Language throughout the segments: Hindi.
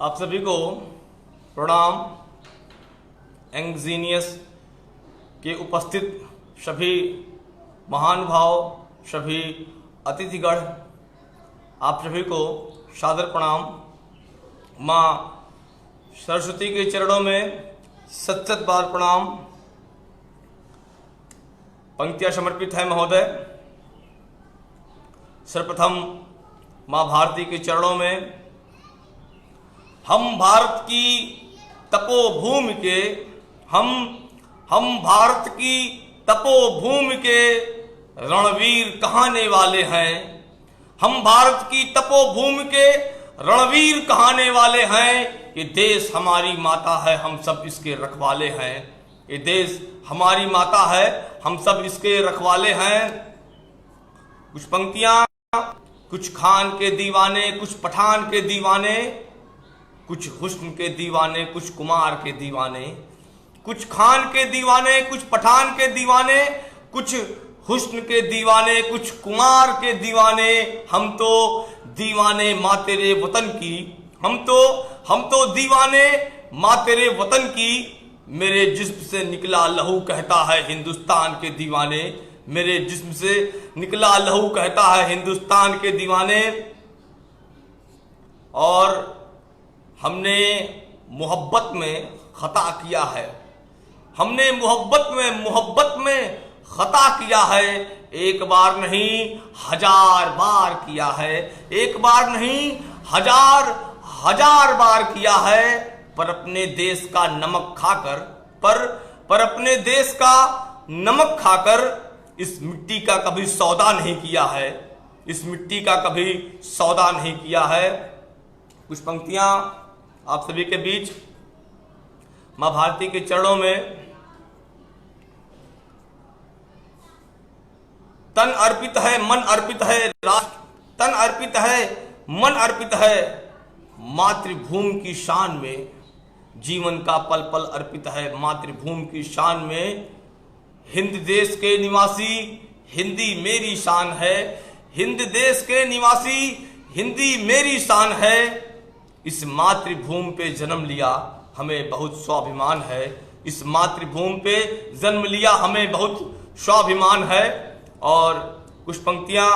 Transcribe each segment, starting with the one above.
आप सभी को प्रणाम। एंगजीनियस के उपस्थित सभी महानुभाव, सभी अतिथिगण, आप सभी को सादर प्रणाम। माँ सरस्वती के चरणों में सत सत बार प्रणाम। पंक्तियां समर्पित है महोदय। सर्वप्रथम माँ भारती के चरणों में हम भारत की तपोभूमि के हम भारत की तपोभूमि के रणवीर कहाने वाले हैं। हम भारत की तपोभूमि के रणवीर कहाने वाले हैं। ये देश हमारी माता है, हम सब इसके रखवाले हैं। ये देश हमारी माता है, हम सब इसके रखवाले हैं। कुछ पंक्तियां, कुछ खान के दीवाने, कुछ पठान के दीवाने, कुछ हुस्न के दीवाने, कुछ कुमार के दीवाने। कुछ खान के दीवाने, कुछ पठान के दीवाने, कुछ हुस्न के दीवाने, कुछ कुमार के दीवाने। हम तो दीवाने माँ तेरे वतन की, हम तो दीवाने माँ तेरे वतन की। मेरे जिस्म से निकला लहू कहता है हिंदुस्तान के दीवाने। मेरे जिस्म से निकला लहू कहता है हिंदुस्तान के दीवाने। और हमने मोहब्बत में खता किया है, हमने मोहब्बत में खता किया है। एक बार नहीं 1000 बार किया है, एक बार नहीं हजार बार किया है। पर अपने देश का नमक खाकर, पर अपने देश का नमक खाकर इस मिट्टी का कभी सौदा नहीं किया है, इस मिट्टी का कभी सौदा नहीं किया है। कुछ पंक्तियां आप सभी के बीच मां भारती के चरणों में। तन अर्पित है, मन अर्पित है, राष्ट्र तन अर्पित है, मन अर्पित है। मातृभूमि की शान में जीवन का पल पल अर्पित है। मातृभूमि की शान में हिंद देश के निवासी हिंदी मेरी शान है। हिंद देश के निवासी हिंदी मेरी शान है। इस मातृभूमि पे जन्म लिया हमें बहुत स्वाभिमान है। इस मातृभूमि पे जन्म लिया हमें बहुत स्वाभिमान है। और कुछ पंक्तियां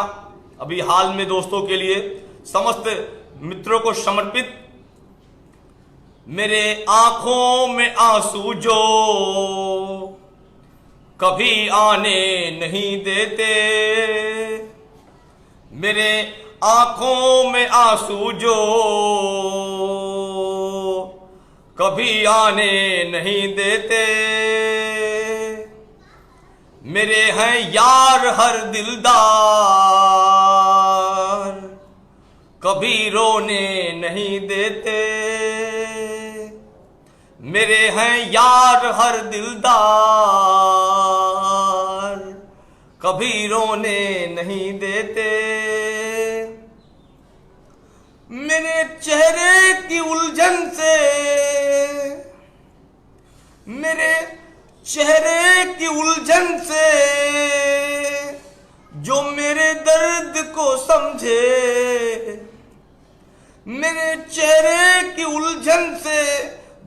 अभी हाल में दोस्तों के लिए, समस्त मित्रों को समर्पित। मेरे आंखों में आंसू जो कभी आने नहीं देते, मेरे आंखों में आंसू जो कभी आने नहीं देते। मेरे हैं यार हर दिलदार, कभी रोने नहीं देते। मेरे हैं यार हर दिलदार, कभी रोने नहीं देते। मेरे चेहरे की उलझन से, मेरे चेहरे की उलझन से जो मेरे दर्द को समझे, मेरे चेहरे की उलझन से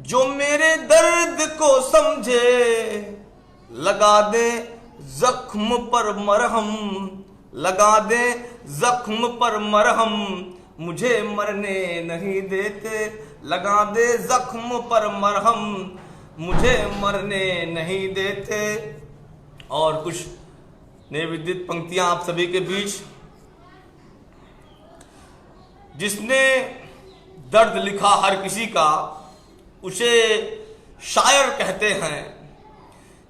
जो मेरे दर्द को समझे। लगा दे जख्म पर मरहम, लगा दे जख्म पर मरहम, मुझे मरने नहीं देते। लगा दे जख्म पर मरहम, मुझे मरने नहीं देते। और कुछ निवेदित पंक्तियां आप सभी के बीच। जिसने दर्द लिखा हर किसी का उसे शायर कहते हैं।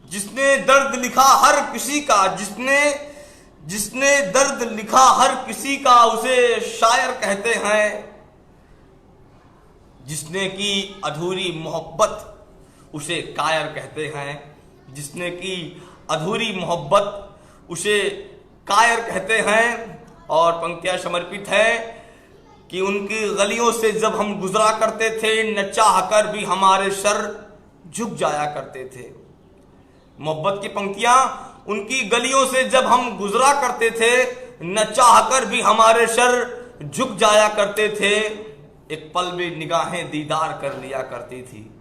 जिसने दर्द लिखा हर किसी का, जिसने दर्द लिखा हर किसी का उसे शायर कहते हैं। जिसने की अधूरी मोहब्बत उसे कायर कहते हैं। जिसने की अधूरी मोहब्बत उसे कायर कहते हैं। और पंक्तियां समर्पित है कि उनकी गलियों से जब हम गुजरा करते थे, न चाहकर भी हमारे सर झुक जाया करते थे। मोहब्बत की पंक्तियां, उनकी गलियों से जब हम गुजरा करते थे, न चाहकर भी हमारे सर झुक जाया करते थे। एक पल में निगाहें दीदार कर लिया करती थी,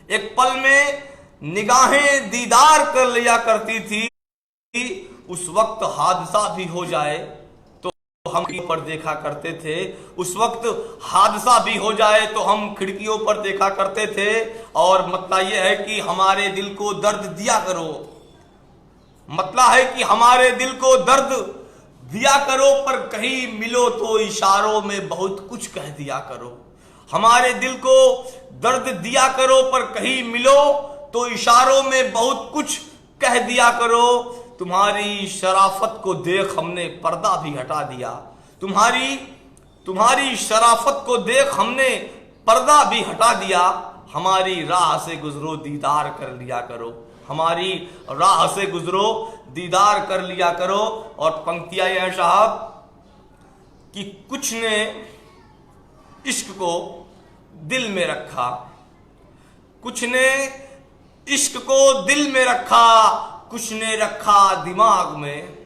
एक पल में निगाहें दीदार कर लिया करती थी। उस वक्त हादसा भी हो जाए तो हम पर देखा करते थे, उस वक्त हादसा भी हो जाए तो हम खिड़कियों पर देखा करते थे। और मतलब यह है कि हमारे दिल को दर्द दिया करो, मतलब है कि हमारे दिल को दर्द दिया करो, पर कहीं मिलो तो इशारों में बहुत कुछ कह दिया करो। हमारे दिल को दर्द दिया करो, पर कहीं मिलो तो इशारों में बहुत कुछ कह दिया करो। तुम्हारी शराफत को देख हमने पर्दा भी हटा दिया, तुम्हारी शराफत को देख हमने पर्दा भी हटा दिया। हमारी राह से गुजरो दीदार कर लिया करो, हमारी राह से गुजरो दीदार कर लिया करो। और पंक्तियां यह साहब कि कुछ ने इश्क को दिल में रखा, कुछ ने इश्क को दिल में रखा, कुछ ने रखा दिमाग में,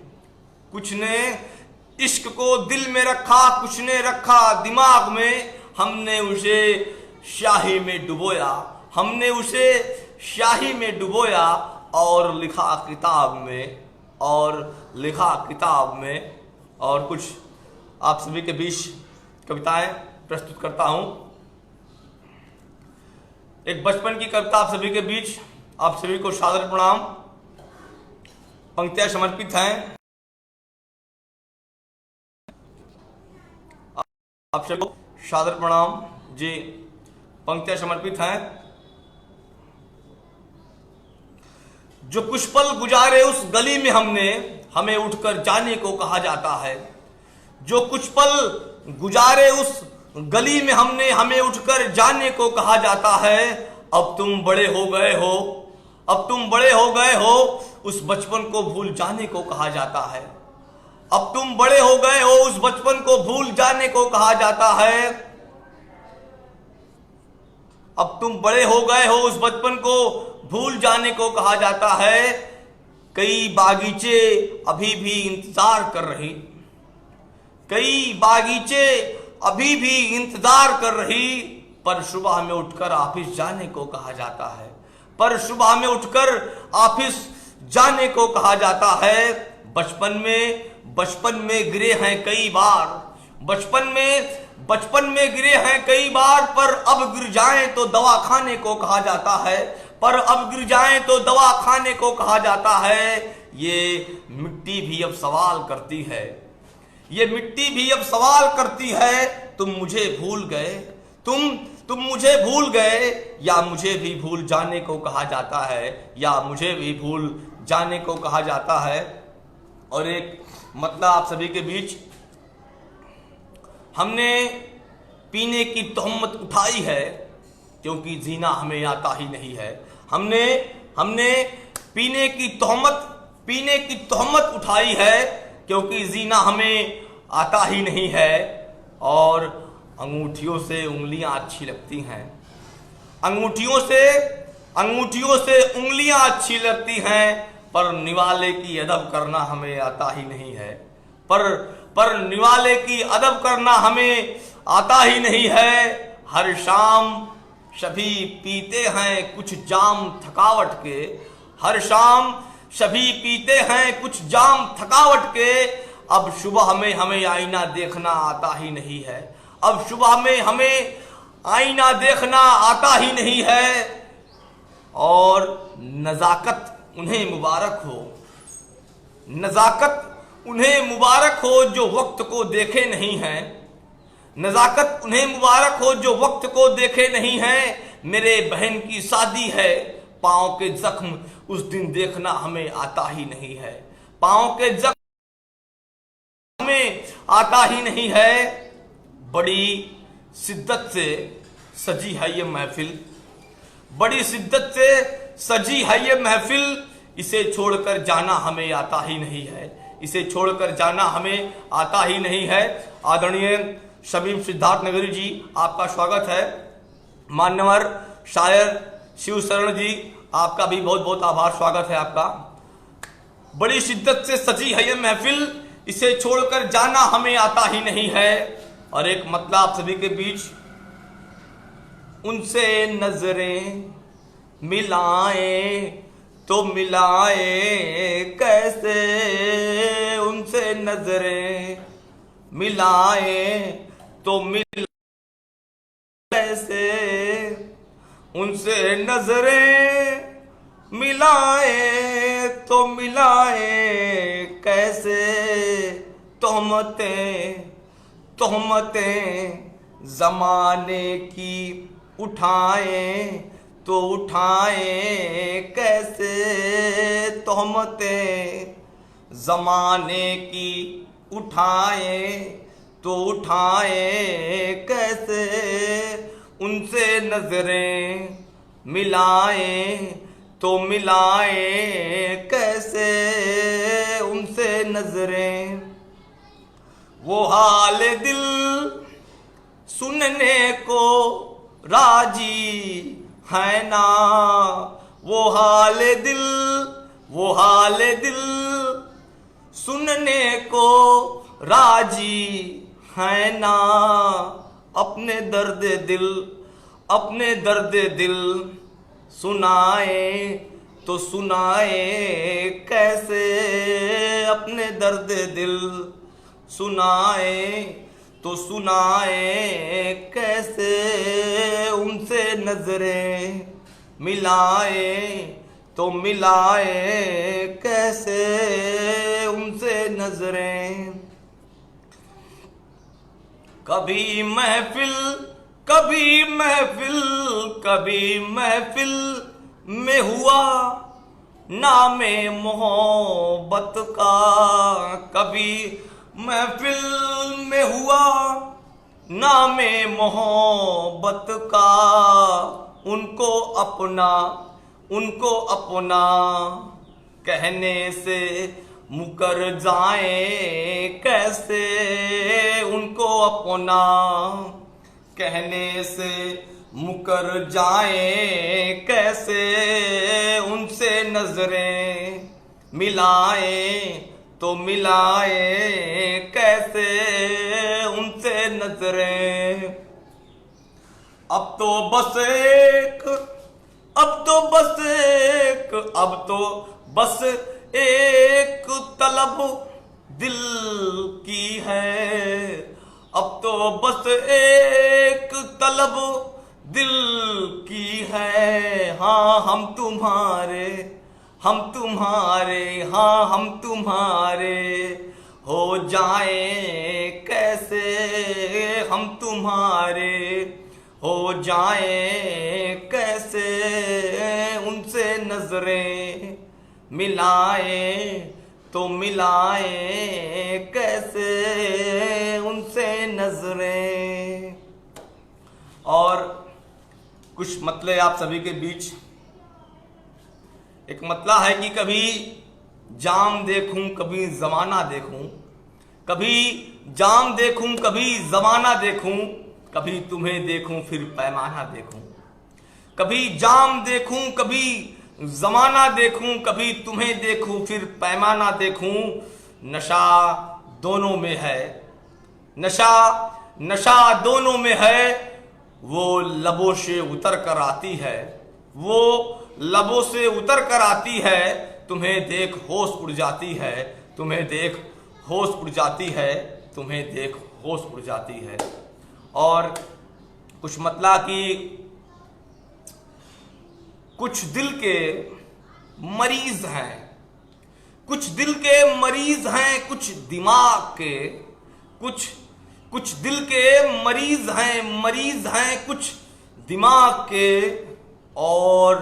कुछ ने इश्क को दिल में रखा, कुछ ने रखा दिमाग में। हमने उसे शाही में डुबोया, हमने उसे शाही में डुबोया और लिखा किताब में, और लिखा किताब में। और कुछ आप सभी के बीच कविताएं प्रस्तुत करता हूं। एक बचपन की कविता आप सभी के बीच, आप सभी को सादर प्रणाम। पंक्तियां समर्पित हैं आप सभी को सादर प्रणाम जी। पंक्तियां समर्पित हैं। जो कुछ पल गुजारे उस गली में हमने, हमें उठकर जाने को कहा जाता है। जो कुछ पल गुजारे उस गली में हमने, हमें उठकर जाने को कहा जाता है। अब तुम बड़े हो गए हो, अब तुम बड़े हो गए हो, उस बचपन को भूल जाने को कहा जाता है। अब तुम बड़े हो गए हो, उस बचपन को भूल जाने को कहा जाता है। अब तुम बड़े हो गए हो, उस बचपन को भूल जाने को कहा जाता है। कई बागीचे अभी भी इंतजार कर रही, कई बागीचे अभी भी इंतजार कर रही, पर सुबह में उठकर ऑफिस जाने को कहा जाता है, पर सुबह में उठकर ऑफिस जाने को कहा जाता है। बचपन में गिरे हैं कई बार, बचपन में गिरे हैं कई बार, पर अब गिर जाएं तो दवा खाने को कहा जाता है, पर अब गिर जाएं तो दवा खाने को कहा जाता है। ये मिट्टी भी अब सवाल करती है, ये मिट्टी भी अब सवाल करती है। तुम मुझे भूल गए, तुम मुझे भूल गए, या मुझे भी भूल जाने को कहा जाता है, या मुझे भी भूल जाने को कहा जाता है। और एक मतलब आप सभी के बीच, हमने पीने की तोहमत उठाई है क्योंकि जीना हमें आता ही नहीं है। हमने पीने की तोहमत उठाई है क्योंकि जीना हमें आता ही नहीं है। और अंगूठियों से उंगलियां अच्छी लगती हैं, अंगूठियों से उंगलियां अच्छी लगती हैं, पर निवाले की अदब करना हमें आता ही नहीं है, पर निवाले की अदब करना हमें आता ही नहीं है। हर शाम सभी पीते हैं कुछ जाम थकावट के, हर शाम सभी पीते हैं कुछ जाम थकावट के। अब सुबह में हमें आईना देखना आता ही नहीं है, अब सुबह में हमें आईना देखना आता ही नहीं है। और नजाकत उन्हें मुबारक हो, नजाकत उन्हें मुबारक हो जो वक्त को देखे नहीं है, नजाकत उन्हें मुबारक हो जो वक्त को देखे नहीं है। मेरे बहन की शादी है, पांव के जख्म उस दिन देखना हमें आता ही नहीं है, पांव के जख्म हमें आता ही नहीं है। बड़ी शिद्दत से सजी है ये महफिल, बड़ी शिद्दत से सजी है ये महफिल, इसे छोड़कर जाना हमें आता ही नहीं है, इसे छोड़कर जाना हमें आता ही नहीं है। आदरणीय शमीम सिद्धार्थ नगरी जी, आपका स्वागत है। मान्यवर शायर शिव शरण जी, आपका भी बहुत बहुत आभार, स्वागत है आपका। बड़ी शिद्दत से सजी है ये महफिल, इसे छोड़कर जाना हमें आता ही नहीं है। और एक मतलब आप सभी के बीच, उनसे नजरें मिलाए तो मिलाए कैसे, उनसे नजरें मिलाए तो मिलाए कैसे, उनसे नजरें मिलाए तो मिलाए कैसे। तोहमतें तोहमतें जमाने की उठाए तो उठाए कैसे, तोहमतें जमाने की उठाए तो उठाए कैसे। उनसे नजरें मिलाए तो मिलाए कैसे, उनसे नजरें। वो हाल दिल सुनने को राजी है ना, वो हाल दिल, वो हाल दिल सुनने को राजी है ना। अपने दर्द दिल, अपने दर्द दिल सुनाए तो सुनाए कैसे, अपने दर्द दिल सुनाए तो सुनाए कैसे। उनसे नजरें मिलाए तो मिलाए कैसे, उनसे नजरें। कभी महफिल कभी महफिल कभी महफिल में हुआ नामे मोहब्बत का, कभी महफिल में हुआ नामे मोहब्बत का। उनको अपना उनको अपना कहने से मुकर जाए कैसे, उनको अपना कहने से मुकर जाए कैसे। उनसे नजरें मिलाए तो मिलाए कैसे, उनसे नजरें। अब तो बस एक अब तो बस एक अब तो बस एक तलब दिल की है, अब तो बस एक तलब दिल की है। हाँ हम तुम्हारे हाँ हम तुम्हारे हो जाए कैसे, हम तुम्हारे हो जाए कैसे। उनसे नजरें मिलाए तो मिलाए कैसे, उनसे नजरें। और कुछ मतले आप सभी के बीच। एक मतला है कि कभी जाम देखूं कभी जमाना देखूं, कभी जाम देखूं कभी जमाना देखूं, कभी तुम्हें देखूं फिर पैमाना देखूं। कभी जाम देखूं कभी जमाना देखूं, कभी तुम्हें देखूं फिर पैमाना देखूं। नशा दोनों में है, नशा दोनों में है। वो लबों से उतर कर आती है, वो लबों से उतर कर आती है। तुम्हें देख होश उड़ जाती है, तुम्हें देख होश उड़ जाती है, तुम्हें देख होश उड़ जाती है। और कुछ मतला कि कुछ दिल के मरीज हैं, कुछ दिल के मरीज हैं, कुछ दिमाग के, कुछ दिल के मरीज हैं कुछ दिमाग के। और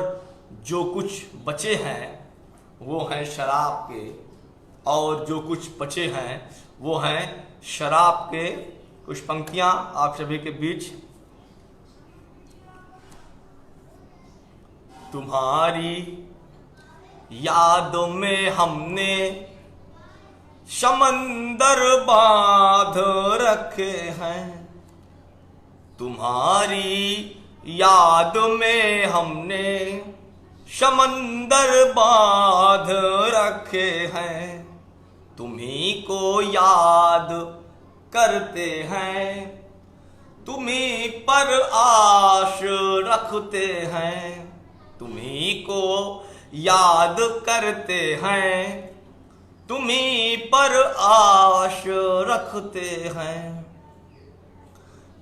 जो कुछ बचे हैं वो हैं शराब के, और जो कुछ बचे हैं वो हैं शराब के। कुछ पंक्तियां आप सभी के बीच। तुम्हारी यादों में हमने समंदर बांध रखे हैं, तुम्हारी याद में हमने समंदर बांध रखे हैं। तुम्ही को याद करते हैं, तुम्हीं पर आश रखते हैं, तुम्हीं को याद करते हैं, तुम्हीं पर आश रखते हैं।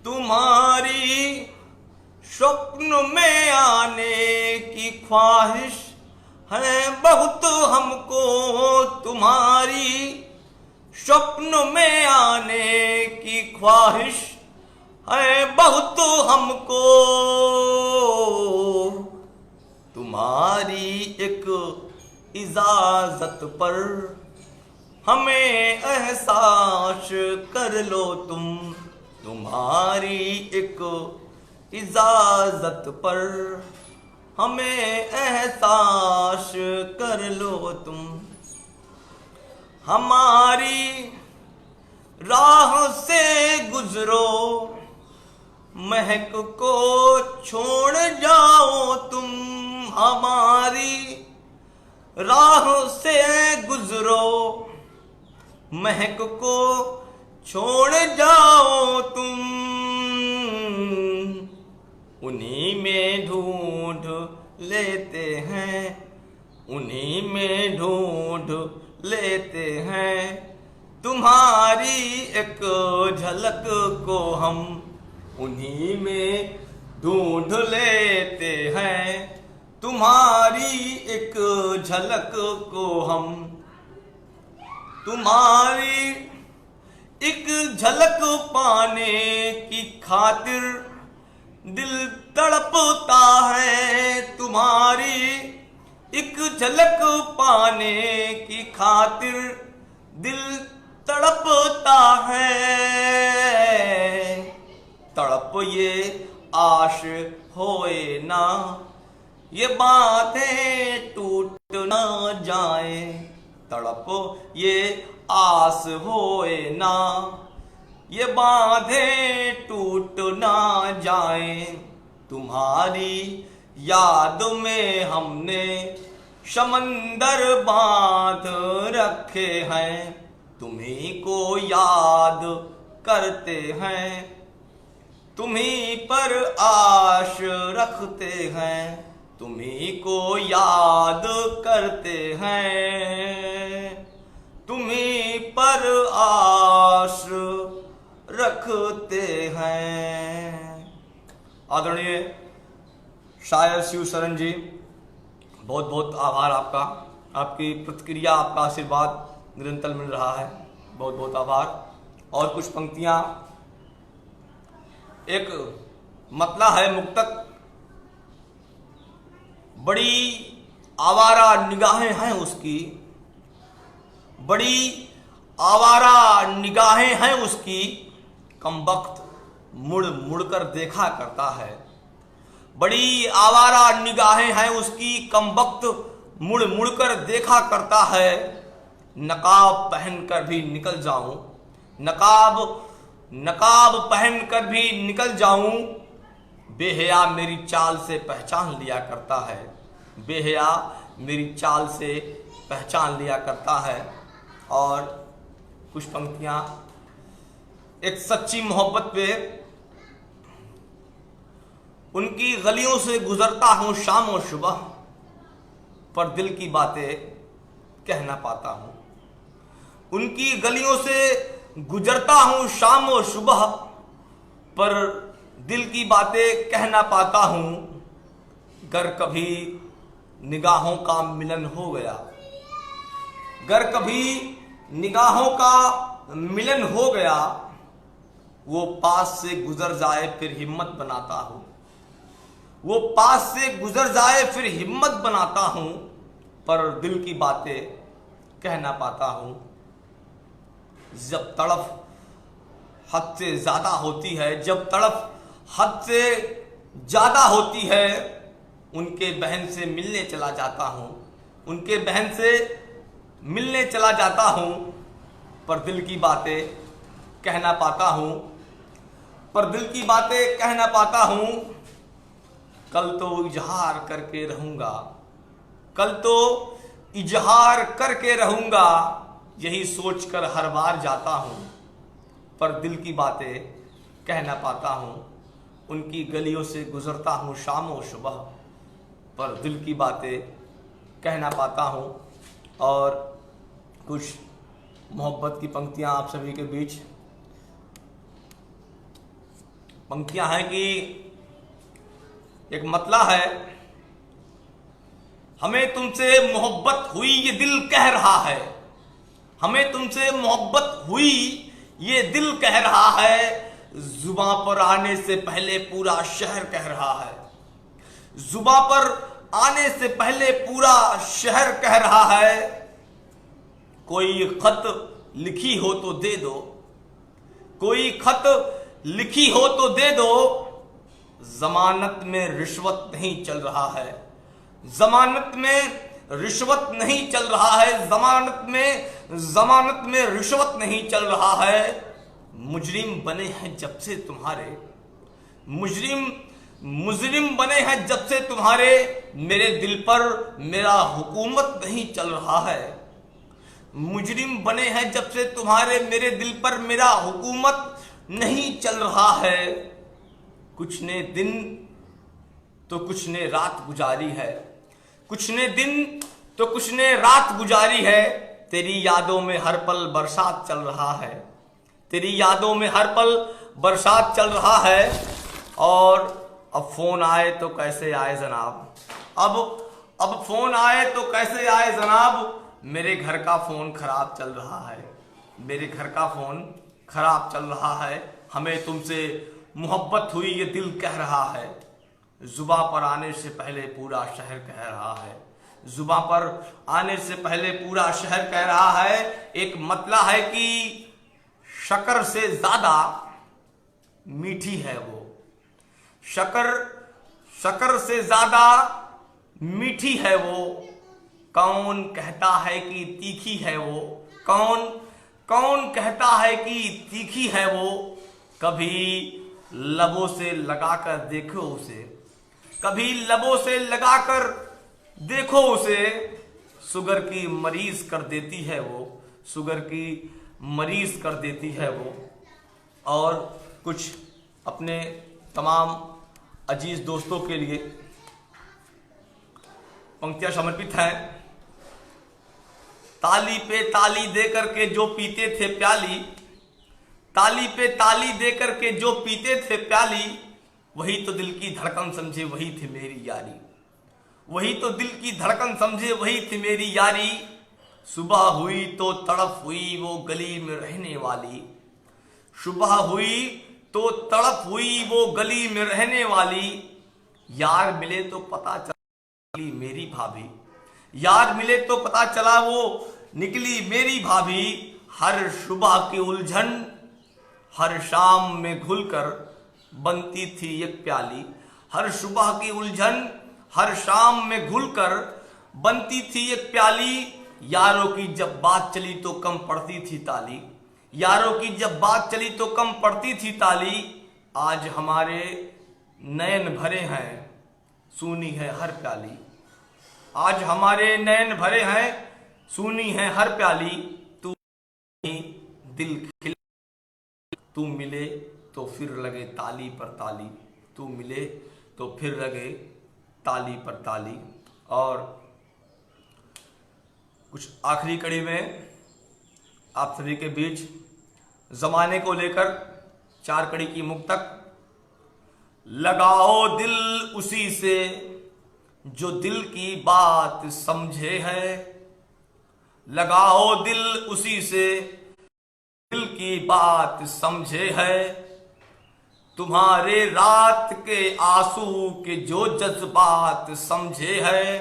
तुम्हारी स्वप्न में आने की ख्वाहिश है बहुत हमको, तुम्हारी स्वप्न में आने की ख्वाहिश है बहुत हमको। तुम्हारी एक इजाजत पर हमें एहसास कर लो तुम, तुम्हारी एक इजाजत पर हमें एहसास कर लो तुम। हमारी राह से गुजरो, महक को छोड़ जाओ तुम, हमारी राह से गुजरो, महक को छोड़ जाओ तुम। उन्हीं में ढूंढ लेते हैं, उन्हीं में ढूंढ लेते हैं, तुम्हारी एक झलक को हम उन्हीं में ढूंढ लेते हैं, तुम्हारी एक झलक को हम। तुम्हारी एक झलक पाने की खातिर दिल तड़पता है, तुम्हारी एक झलक पाने की खातिर दिल तड़पता है। तड़प ये आश होए ना, ये बातें टूट ना जाए, तड़प ये आस होए ना, ये बांधे टूट ना जाए। तुम्हारी याद में हमने समंदर बांध रखे हैं, तुम्हीं को याद करते हैं, तुम्हीं पर आश रखते हैं, तुम्हीं को याद करते हैं, तुम्हीं पर आश रखते हैं। आदरणीय शायर शिवशरण जी, बहुत बहुत आभार आपका, आपकी प्रतिक्रिया, आपका आशीर्वाद निरंतर मिल रहा है, बहुत बहुत आभार। और कुछ पंक्तियां, एक मतला है मुक्तक, बड़ी आवारा निगाहें हैं उसकी, बड़ी आवारा निगाहें हैं उसकी, कमबख्त मुड़ मुड़ कर देखा करता है। बड़ी आवारा निगाहें हैं उसकी, कमबख्त मुड़ मुड़ कर देखा करता है। नकाब पहन कर भी निकल जाऊं, नकाब पहन कर भी निकल जाऊं, बेहया मेरी चाल से पहचान लिया करता है, बेहया मेरी चाल से पहचान लिया करता है। और कुछ पंक्तियां, एक सच्ची मोहब्बत पे, उनकी गलियों से गुजरता हूं शाम और सुबह, पर दिल की बातें कह ना पाता हूं। उनकी गलियों से गुजरता हूं शाम और सुबह, पर दिल की बातें कह ना पाता हूं। गर कभी निगाहों का मिलन हो गया, गर कभी निगाहों का मिलन हो गया, वो पास से गुजर जाए फिर हिम्मत बनाता हूं, वो पास से गुजर जाए फिर हिम्मत बनाता हूं, पर दिल की बातें कह ना पाता हूं। जब तड़फ हद से ज्यादा होती है, जब तड़फ हद से ज्यादा होती है, उनके बहन से मिलने चला जाता हूं, उनके बहन से मिलने चला जाता हूं, पर दिल की बातें कह ना पाता हूं, पर दिल की बातें कह ना पाता हूं। कल तो इजहार करके रहूंगा, कल तो इजहार करके रहूंगा, यही सोचकर हर बार जाता हूं, पर दिल की बातें कह ना पाता हूँ, उनकी गलियों से गुजरता हूँ शाम व सुबह, पर दिल की बातें कह ना पाता हूँ। और कुछ मोहब्बत की पंक्तियाँ आप सभी के बीच। पंक्तियाँ हैं कि एक मतला है, हमें तुमसे मोहब्बत हुई ये दिल कह रहा है, हमें तुमसे मोहब्बत हुई ये दिल कह रहा है, जुबां पर आने से पहले पूरा शहर कह रहा है, जुबां पर आने से पहले पूरा शहर कह रहा है। कोई खत लिखी हो तो दे दो, कोई खत लिखी हो तो दे दो, जमानत में रिश्वत नहीं चल रहा है, जमानत में रिश्वत नहीं चल रहा है, जमानत में रिश्वत नहीं चल रहा है। मुजरिम बने हैं जब से तुम्हारे, मुजरिम बने हैं जब से तुम्हारे, मेरे दिल पर मेरा हुकूमत नहीं चल रहा है। मुजरिम बने हैं जब से तुम्हारे, मेरे दिल पर मेरा हुकूमत नहीं चल रहा है। कुछ ने दिन तो कुछ ने रात गुजारी है, कुछ ने दिन तो कुछ ने रात गुजारी है, तेरी यादों में हर पल बरसात चल रहा है, तेरी यादों में हर पल बरसात चल रहा है। और अब फोन आए तो कैसे आए जनाब, अब फोन आए तो कैसे आए जनाब, मेरे घर का फोन खराब चल रहा है, मेरे घर का फोन खराब चल रहा है। हमें तुमसे मोहब्बत हुई ये दिल कह रहा है, जुबां पर आने से पहले पूरा शहर कह रहा है, जुबां पर आने से पहले पूरा शहर कह रहा है। एक मतला है कि शक्कर से ज्यादा मीठी है वो, शक्कर से ज्यादा मीठी है वो, कौन कहता है कि तीखी है वो, कौन कहता है कि तीखी है वो। कभी लबों से लगाकर देखो उसे, कभी लबों से लगाकर देखो उसे, शुगर की मरीज कर देती है वो, शुगर की मरीज कर देती है वो। और कुछ अपने तमाम अजीज दोस्तों के लिए पंक्तियां समर्पित हैं। ताली पे ताली देकर के जो पीते थे प्याली, ताली पे ताली देकर के जो पीते थे प्याली, वही तो दिल की धड़कन समझे वही थी मेरी यारी, वही तो दिल की धड़कन समझे वही थी मेरी यारी। सुबह हुई तो तड़प हुई वो गली में रहने वाली, सुबह हुई तो तड़प हुई वो गली में रहने वाली। यार मिले तो पता चली मेरी भाभी, यार मिले तो पता चला वो निकली मेरी भाभी। हर सुबह की उलझन हर शाम में घुलकर बनती थी एक प्याली, हर सुबह की उलझन हर शाम में घुलकर बनती थी एक प्याली। यारों की जब बात चली तो कम पड़ती थी ताली, यारों की जब बात चली तो कम पड़ती थी ताली। आज हमारे नयन भरे हैं सूनी है हर प्याली, आज हमारे नयन भरे हैं सूनी है हर प्याली। तू दिल खिल, तू मिले तो फिर लगे ताली पर ताली, तू मिले तो फिर लगे ताली पर ताली। और कुछ आखिरी कड़ी में आप सभी के बीच जमाने को लेकर 4 कड़ी की मुक्तक। लगाओ दिल उसी से जो दिल की बात समझे है, लगाओ दिल उसी से दिल की बात समझे है। तुम्हारे रात के आंसू के जो जज्बात समझे है,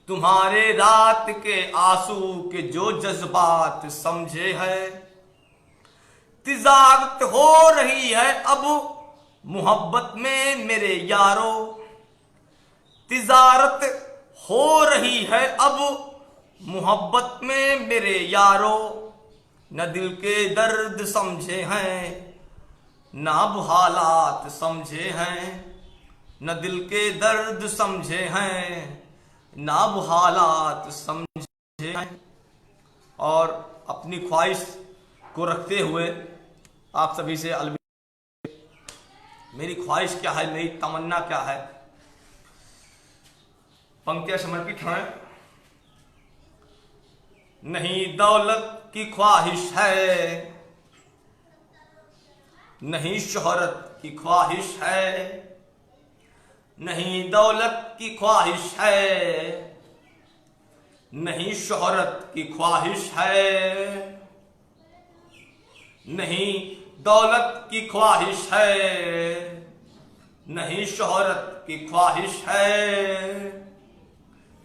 तुम्हारे रात के आंसू के जो जज्बात समझे है। तिजारत हो रही है अब मोहब्बत में मेरे यारो, तिजारत हो रही है अब मोहब्बत में मेरे यारो। न दिल के दर्द समझे हैं न अब हालात समझे हैं, न दिल के दर्द समझे हैं न अब हालात समझे हैं। और अपनी ख्वाहिश को रखते हुए आप सभी से अलविदा। मेरी ख्वाहिश क्या है, मेरी तमन्ना क्या है। पंक्तियां समर्पित हैं। नहीं दौलत की ख्वाहिश है, नहीं शोहरत की ख्वाहिश है, नहीं दौलत की ख्वाहिश है, नहीं शोहरत की ख्वाहिश है, नहीं दौलत की ख्वाहिश है, नहीं शोहरत की ख्वाहिश है।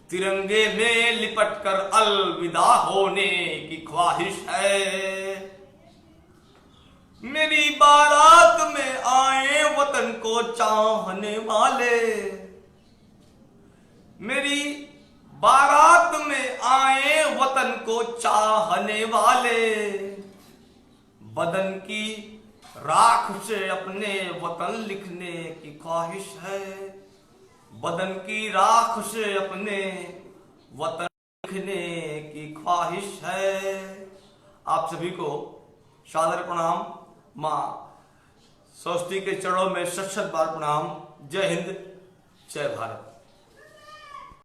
तिरंगे में लिपटकर अलविदा होने की ख्वाहिश है। मेरी बारात में आए वतन को चाहने वाले, मेरी बारात में आए वतन को चाहने वाले, बदन की राख से अपने वतन लिखने की ख्वाहिश है। बदन की राख से अपने वतन लिखने की ख्वाहिश है। आप सभी को सादर प्रणाम। मां सरस्वती के चरणों में शत शत बार प्रणाम। जय हिंद, जय भारत।